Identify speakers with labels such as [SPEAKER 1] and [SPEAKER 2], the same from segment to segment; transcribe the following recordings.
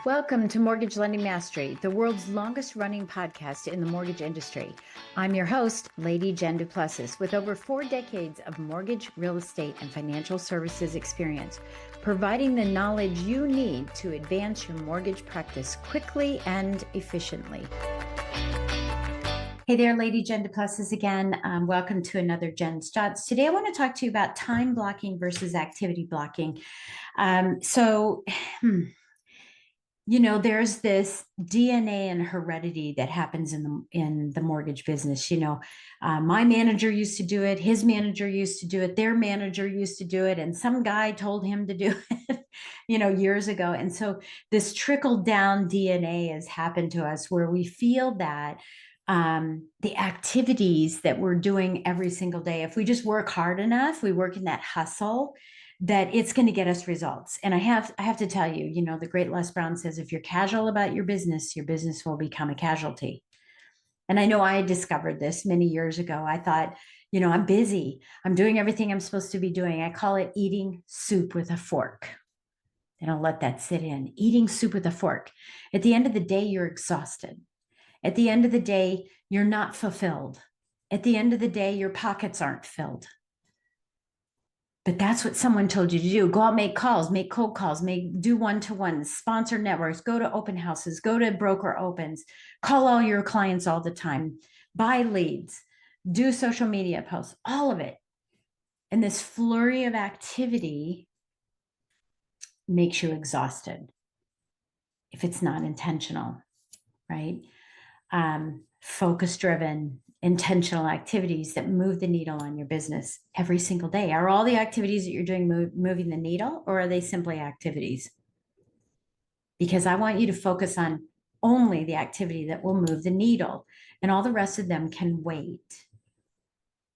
[SPEAKER 1] Welcome to Mortgage Lending Mastery, the world's longest running podcast in the mortgage industry. I'm your host, Lady Jen Du Plessis, with over 4 decades of mortgage, real estate, and financial services experience, providing the knowledge you need to advance your mortgage practice quickly and efficiently. Hey there, Lady Jen Du Plessis again. Welcome to another Jen's Dots. Today, I want to talk to you about time blocking versus activity blocking. There's this DNA and heredity that happens in the mortgage business. My manager used to do it, his manager used to do it, their manager used to do it, and some guy told him to do it, years ago. And so this trickle down DNA has happened to us where we feel that the activities that we're doing every single day, if we just work hard enough, we work in that hustle, that it's going to get us results. And I have to tell you, the great Les Brown says, if you're casual about your business will become a casualty. And I know I discovered this many years ago. I thought, I'm busy. I'm doing everything I'm supposed to be doing. I call it eating soup with a fork. And I'll let that sit in. Eating soup with a fork. At the end of the day, you're exhausted. At the end of the day, you're not fulfilled. At the end of the day, your pockets aren't filled. But that's what someone told you to do. Go out, make calls, make cold calls, do one-to-ones, sponsor networks, go to open houses, go to broker opens, call all your clients all the time, buy leads, do social media posts, all of it. And this flurry of activity makes you exhausted if it's not intentional, right? Focus-driven, intentional activities that move the needle on your business every single day. Are all the activities that you're doing moving the needle, or are they simply activities? Because I want you to focus on only the activity that will move the needle, and all the rest of them can wait.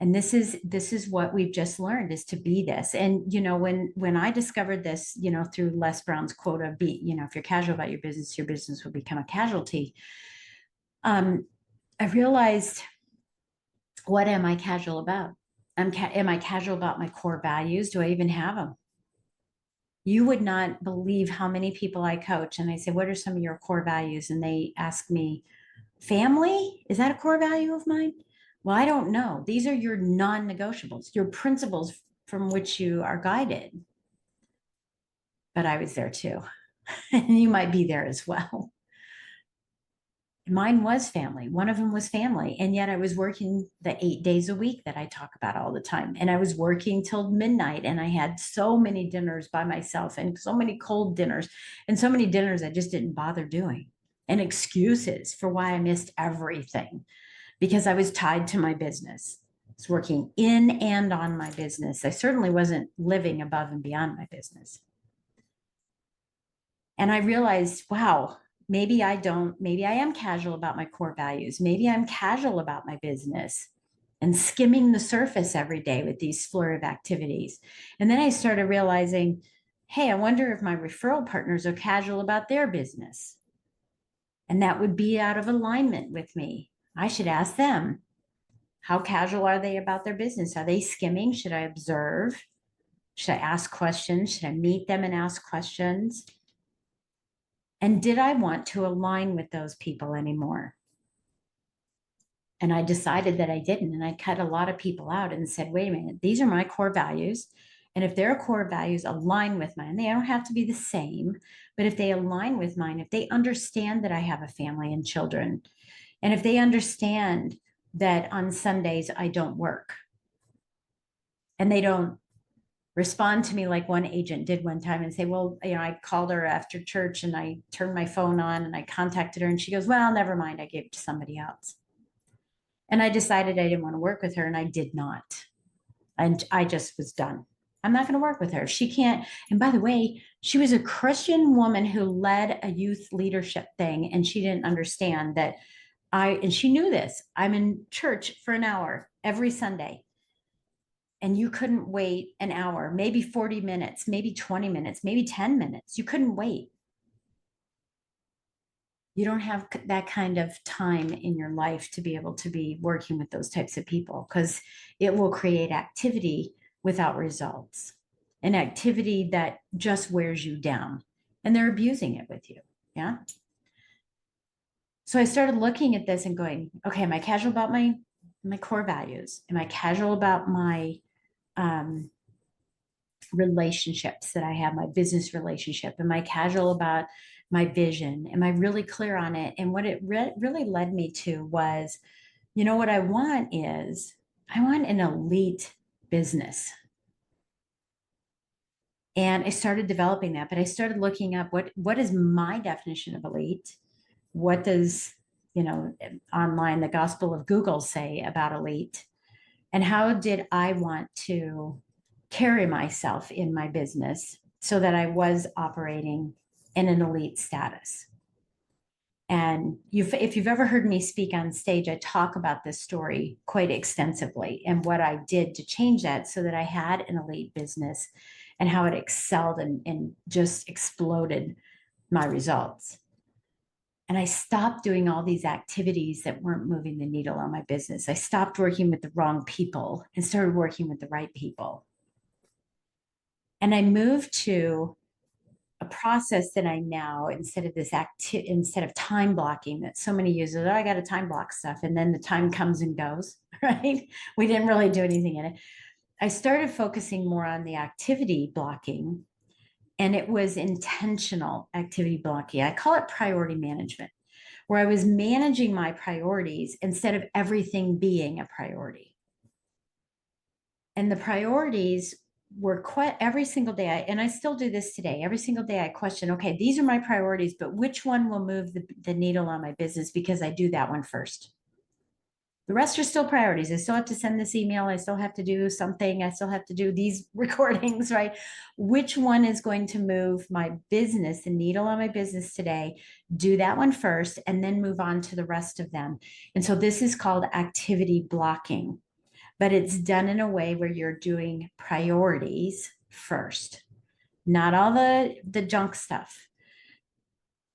[SPEAKER 1] And this is what we've just learned, is to be this. And when I discovered this, through Les Brown's quote of if you're casual about your business will become a casualty. I realized, what am I casual about? Am I casual about my core values? Do I even have them? You would not believe how many people I coach, and I say, what are some of your core values? And they ask me, family? Is that a core value of mine? Well, I don't know. These are your non-negotiables, your principles from which you are guided. But I was there too. And you might be there as well. Mine was family. One of them was family. And yet I was working the 8 days a week that I talk about all the time. And I was working till midnight, and I had so many dinners by myself and so many cold dinners and so many dinners I just didn't bother doing, and excuses for why I missed everything because I was tied to my business. I was working in and on my business. I certainly wasn't living above and beyond my business. And I realized, wow, maybe I am casual about my core values. Maybe I'm casual about my business and skimming the surface every day with these flurry of activities. And then I started realizing, hey, I wonder if my referral partners are casual about their business. And that would be out of alignment with me. I should ask them, how casual are they about their business? Are they skimming? Should I observe? Should I ask questions? Should I meet them and ask questions? And did I want to align with those people anymore? And I decided that I didn't. And I cut a lot of people out and said, wait a minute, these are my core values. And if their core values align with mine, they don't have to be the same, but if they align with mine, if they understand that I have a family and children, and if they understand that on Sundays I don't work, and they don't respond to me like one agent did one time and say, well, I called her after church and I turned my phone on and I contacted her, and she goes, well, never mind, I gave it to somebody else. And I decided I didn't want to work with her, and I did not. And I just was done. I'm not going to work with her. She can't. And by the way, she was a Christian woman who led a youth leadership thing, and she didn't understand that and she knew this. I'm in church for an hour every Sunday. And you couldn't wait an hour, maybe 40 minutes, maybe 20 minutes, maybe 10 minutes. You couldn't wait. You don't have that kind of time in your life to be able to be working with those types of people, because it will create activity without results, an activity that just wears you down, and they're abusing it with you. Yeah. So I started looking at this and going, okay, am I casual about my core values? Am I casual about my um, relationships that I have, my business relationship? Am I casual about my vision? Am I really clear on it? And what it really led me to was, what I want is I want an elite business. And I started developing that, but I started looking up what is my definition of elite? What does, online, the Gospel of Google say about elite? And how did I want to carry myself in my business so that I was operating in an elite status? And if you've ever heard me speak on stage, I talk about this story quite extensively and what I did to change that so that I had an elite business and how it excelled and just exploded my results. And I stopped doing all these activities that weren't moving the needle on my business. I stopped working with the wrong people and started working with the right people. And I moved to a process that I now, instead of time blocking that so many use, oh, I got to time block stuff. And then the time comes and goes, right? We didn't really do anything in it. I started focusing more on the activity blocking, and it was intentional activity blocking. I call it priority management, where I was managing my priorities instead of everything being a priority. And the priorities were quite every single day. And I still do this today. Every single day I question, okay, these are my priorities, but which one will move the needle on my business? Because I do that one first. The rest are still priorities. I still have to send this email. I still have to do something. I still have to do these recordings, right? Which one is going to move my business, the needle on my business today? Do that one first and then move on to the rest of them. And so this is called activity blocking, but it's done in a way where you're doing priorities first, not all the junk stuff.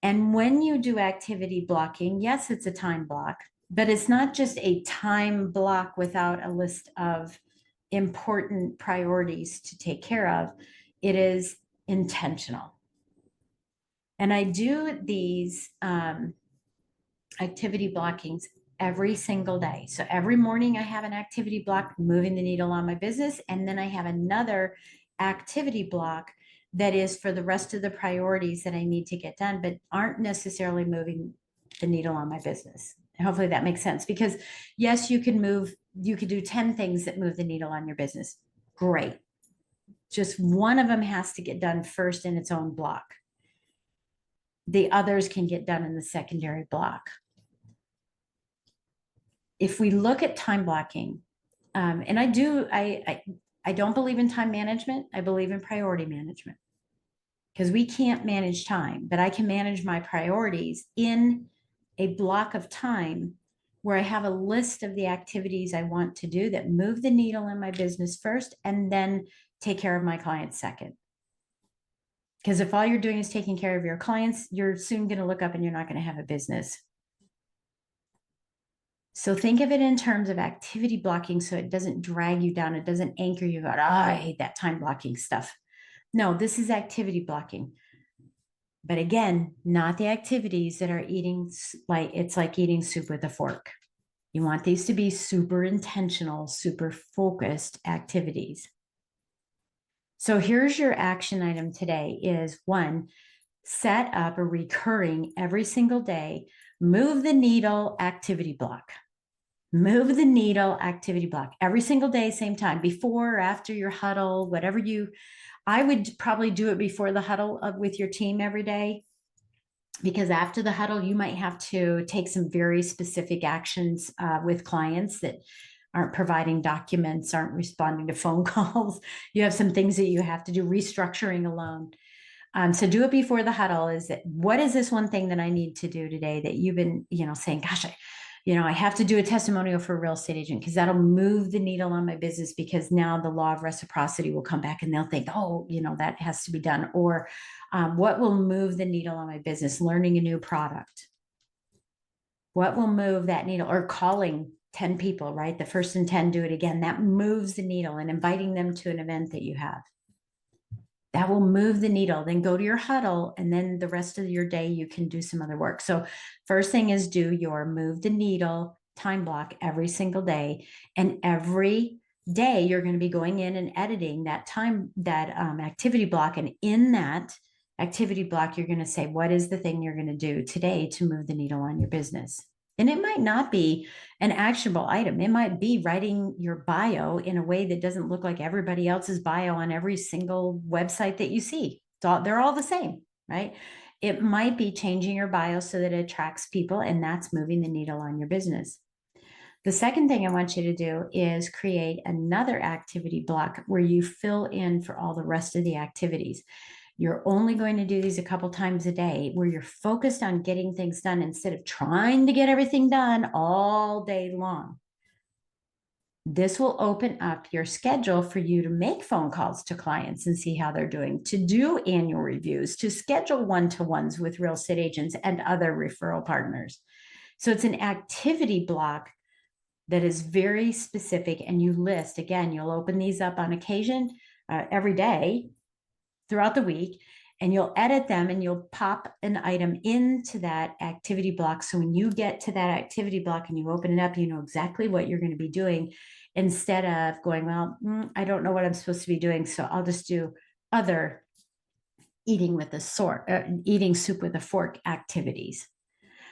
[SPEAKER 1] And when you do activity blocking, yes, it's a time block, but it's not just a time block without a list of important priorities to take care of. It is intentional. And I do these activity blockings every single day. So every morning I have an activity block moving the needle on my business. And then I have another activity block that is for the rest of the priorities that I need to get done, but aren't necessarily moving the needle on my business. And hopefully that makes sense because yes, you could do 10 things that move the needle on your business. Great. Just one of them has to get done first in its own block. The others can get done in the secondary block. If we look at time blocking, and I don't believe in time management. I believe in priority management because we can't manage time, but I can manage my priorities in a block of time where I have a list of the activities I want to do that move the needle in my business first and then take care of my clients second. Because if all you're doing is taking care of your clients, you're soon going to look up and you're not going to have a business. So think of it in terms of activity blocking so it doesn't drag you down. It doesn't anchor you out. Oh, I hate that time blocking stuff. No, this is activity blocking. But again, not the activities that are eating like it's like eating soup with a fork. You want these to be super intentional, super focused activities. So here's your action item today is one, set up a recurring every single day, move the needle activity block. Move the needle activity block every single day, same time, before or after your huddle, I would probably do it before the huddle with your team every day. Because after the huddle, you might have to take some very specific actions with clients that aren't providing documents, aren't responding to phone calls. You have some things that you have to do, restructuring alone. So do it before the huddle. What is this one thing that I need to do today that you've been, saying, gosh, I have to do a testimonial for a real estate agent because that'll move the needle on my business because now the law of reciprocity will come back and they'll think, oh, that has to be done. Or what will move the needle on my business? Learning a new product. What will move that needle? Or calling 10 people, right? The first and 10 do it again. That moves the needle and inviting them to an event that you have. That will move the needle. Then go to your huddle, and then the rest of your day, you can do some other work. So first thing is do your move the needle time block every single day. And every day you're going to be going in and editing that time, that activity block. And in that activity block, you're going to say, what is the thing you're going to do today to move the needle on your business? And it might not be an actionable item. It might be writing your bio in a way that doesn't look like everybody else's bio on every single website that you see. They're all the same, right? It might be changing your bio so that it attracts people, and that's moving the needle on your business. The second thing I want you to do is create another activity block where you fill in for all the rest of the activities. You're only going to do these a couple times a day where you're focused on getting things done instead of trying to get everything done all day long. This will open up your schedule for you to make phone calls to clients and see how they're doing, to do annual reviews, to schedule one-to-ones with real estate agents and other referral partners. So it's an activity block that is very specific, and you list, again, you'll open these up on occasion every day throughout the week, and you'll edit them and you'll pop an item into that activity block. So when you get to that activity block and you open it up, you know exactly what you're going to be doing, instead of going, well, I don't know what I'm supposed to be doing, so I'll just do other eating soup with a fork activities.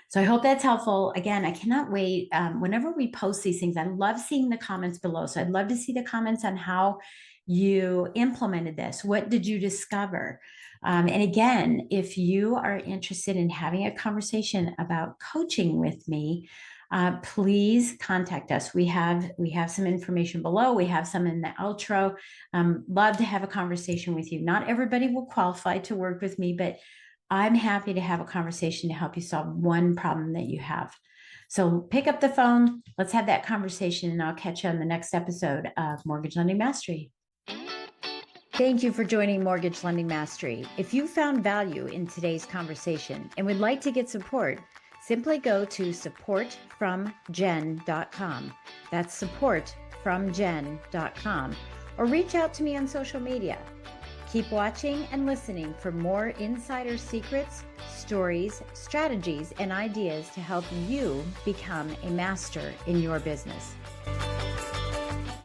[SPEAKER 1] So I hope that's helpful. Again, I cannot wait. Whenever we post these things, I love seeing the comments below. So I'd love to see the comments on how you implemented this. What did you discover? And again, if you are interested in having a conversation about coaching with me, please contact us. We have some information below. We have some in the outro. Love to have a conversation with you. Not everybody will qualify to work with me, but I'm happy to have a conversation to help you solve one problem that you have. So pick up the phone. Let's have that conversation, and I'll catch you on the next episode of Mortgage Lending Mastery. Thank you for joining Mortgage Lending Mastery. If you found value in today's conversation and would like to get support, simply go to supportfromjen.com. That's supportfromjen.com, or reach out to me on social media. Keep watching and listening for more insider secrets, stories, strategies, and ideas to help you become a master in your business.